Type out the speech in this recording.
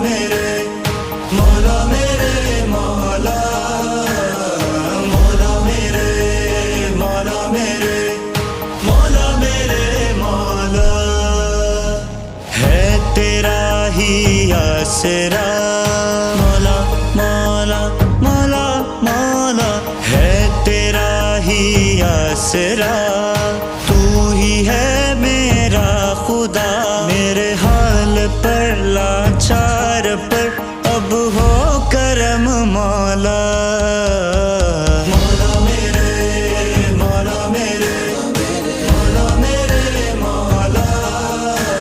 मेरे मौला मेरे मौला, मौला मेरे मौला मेरे मौला मेरे मौला। है तेरा ही आसरा मौला मौला मौला मौला, है तेरा ही आसरा। तू ही है मेरा खुदा, मेरे हाल पर लाचार पर